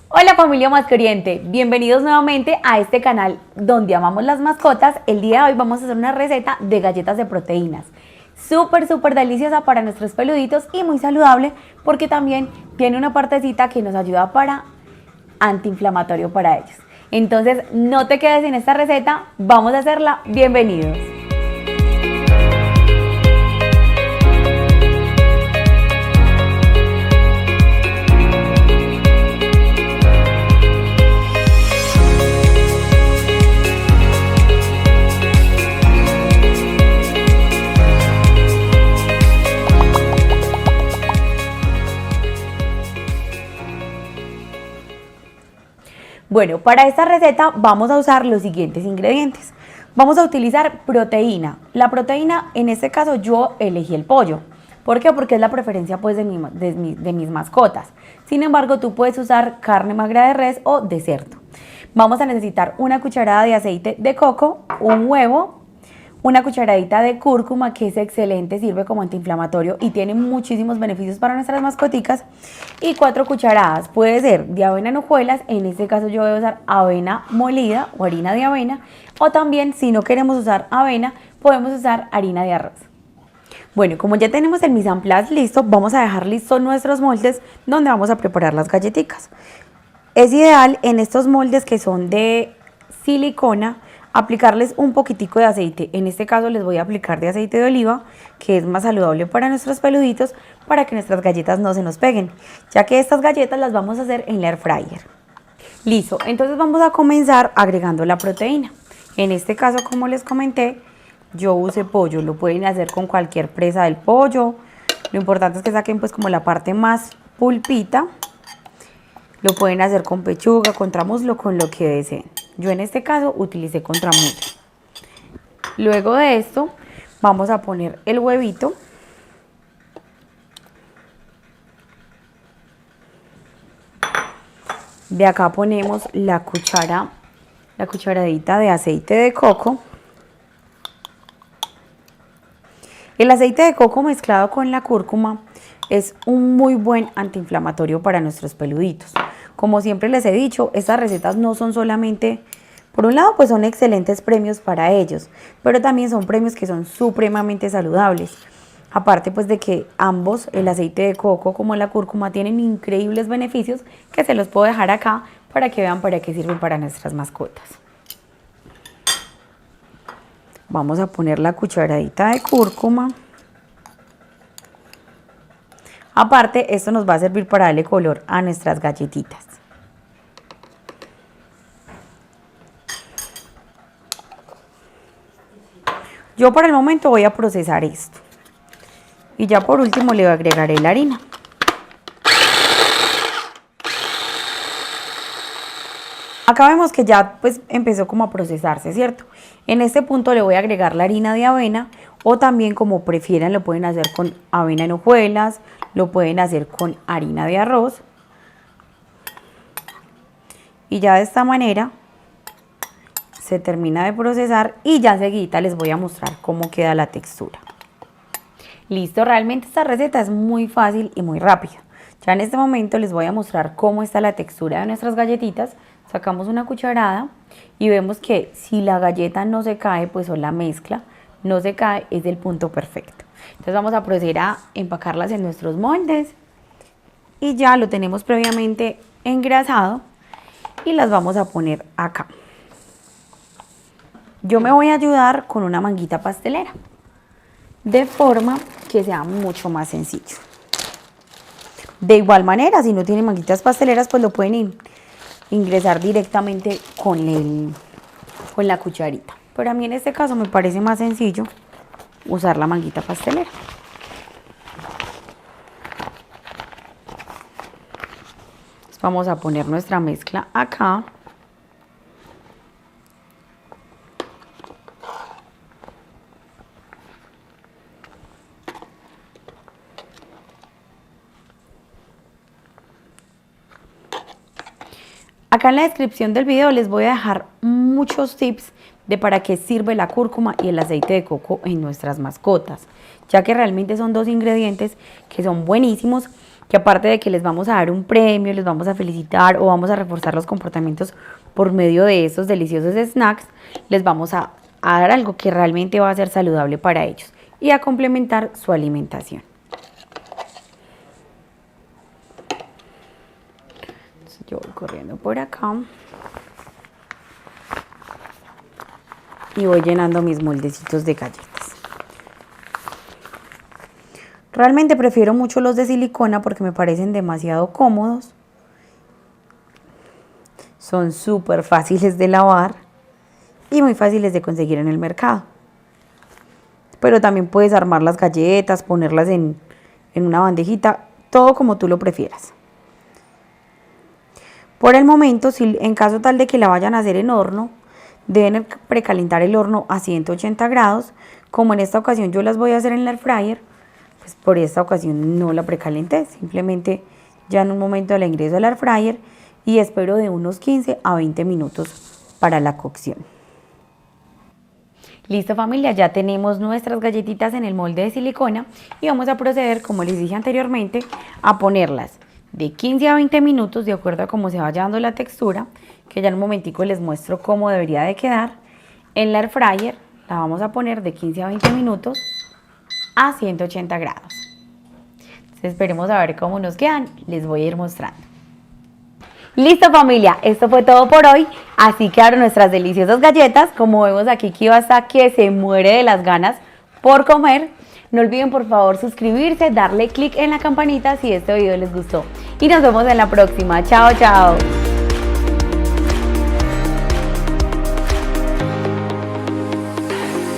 Hola familia mascoriente, bienvenidos nuevamente a este canal donde amamos las mascotas. El día de hoy vamos a hacer una receta de galletas de proteínas. Súper deliciosa para nuestros peluditos y muy saludable porque también tiene una partecita que nos ayuda para antiinflamatorio para ellos. Entonces no te quedes sin esta receta, vamos a hacerla. Bienvenidos. Bueno, para esta receta vamos a usar los siguientes ingredientes. Vamos a utilizar proteína. La proteína, en este caso yo elegí el pollo. ¿Por qué? Porque es la preferencia pues, de mis mascotas. Sin embargo, tú puedes usar carne magra de res o de cerdo. Vamos a necesitar una cucharada de aceite de coco, un huevo, una cucharadita de cúrcuma, que es excelente, sirve como antiinflamatorio y tiene muchísimos beneficios para nuestras mascoticas, y 4 cucharadas, puede ser de avena en hojuelas, en este caso yo voy a usar avena molida o harina de avena, o también si no queremos usar avena, podemos usar harina de arroz. Bueno, como ya tenemos el mise en place listo, vamos a dejar listos nuestros moldes donde vamos a preparar las galletitas. Es ideal en estos moldes que son de silicona aplicarles un poquitico de aceite. En este caso les voy a aplicar de aceite de oliva, que es más saludable para nuestros peluditos, para que nuestras galletas no se nos peguen, ya que estas galletas las vamos a hacer en la air fryer. Listo, entonces vamos a comenzar agregando la proteína. En este caso, como les comenté, yo usé pollo, lo pueden hacer con cualquier presa del pollo. Lo importante es que saquen pues como la parte más pulpita. Lo pueden hacer con pechuga, contramuslo, con lo que deseen. Yo en este caso utilicé contramuslo. Luego de esto vamos a poner el huevito. De acá ponemos la cucharadita de aceite de coco. El aceite de coco mezclado con la cúrcuma es un muy buen antiinflamatorio para nuestros peluditos. Como siempre les he dicho, estas recetas no son solamente, por un lado pues son excelentes premios para ellos, pero también son premios que son supremamente saludables. Aparte pues de que ambos, el aceite de coco como la cúrcuma, tienen increíbles beneficios que se los puedo dejar acá para que vean para qué sirven para nuestras mascotas. Vamos a poner la cucharadita de cúrcuma. Aparte, esto nos va a servir para darle color a nuestras galletitas. Yo por el momento voy a procesar esto. Y ya por último le agregaré la harina. Acá vemos que ya pues empezó como a procesarse, ¿cierto? En este punto le voy a agregar la harina de avena, o también como prefieran lo pueden hacer con avena en hojuelas, lo pueden hacer con harina de arroz. Y ya de esta manera se termina de procesar y ya enseguida les voy a mostrar cómo queda la textura. Listo, realmente esta receta es muy fácil y muy rápida. Ya en este momento les voy a mostrar cómo está la textura de nuestras galletitas. Sacamos una cucharada y vemos que si la galleta no se cae, pues o la mezcla no se cae, es el punto perfecto. Entonces vamos a proceder a empacarlas en nuestros moldes y ya lo tenemos previamente engrasado y las vamos a poner acá. Yo me voy a ayudar con una manguita pastelera, de forma que sea mucho más sencillo. De igual manera, si no tienen manguitas pasteleras, pues lo pueden ingresar directamente con la cucharita. Pero a mí en este caso me parece más sencillo usar la manguita pastelera. Vamos a poner nuestra mezcla acá. Acá en la descripción del video les voy a dejar muchos tips de para qué sirve la cúrcuma y el aceite de coco en nuestras mascotas, ya que realmente son dos ingredientes que son buenísimos que aparte de que les vamos a dar un premio, les vamos a felicitar o vamos a reforzar los comportamientos por medio de esos deliciosos snacks, les vamos a dar algo que realmente va a ser saludable para ellos y a complementar su alimentación. Entonces yo voy corriendo por acá y voy llenando mis moldecitos de galletas. Realmente prefiero mucho los de silicona porque me parecen demasiado cómodos. Son súper fáciles de lavar y muy fáciles de conseguir en el mercado. Pero también puedes armar las galletas, ponerlas en una bandejita, todo como tú lo prefieras. Por el momento, si en caso tal de que la vayan a hacer en horno, deben precalentar el horno a 180 grados. Como en esta ocasión yo las voy a hacer en la air fryer, pues por esta ocasión no la precalenté, simplemente ya en un momento la ingreso al air fryer y espero de unos 15 a 20 minutos para la cocción. Listo familia, ya tenemos nuestras galletitas en el molde de silicona y vamos a proceder, como les dije anteriormente, a ponerlas de 15 a 20 minutos de acuerdo a cómo se vaya dando la textura, que ya en un momentico les muestro cómo debería de quedar. En la air fryer la vamos a poner de 15 a 20 minutos a 180 grados. Entonces esperemos a ver cómo nos quedan, les voy a ir mostrando. Listo familia, esto fue todo por hoy, así quedaron nuestras deliciosas galletas. Como vemos aquí, Kiva está que se muere de las ganas por comer. No olviden por favor suscribirse, darle click en la campanita si este video les gustó y nos vemos en la próxima. Chao, chao.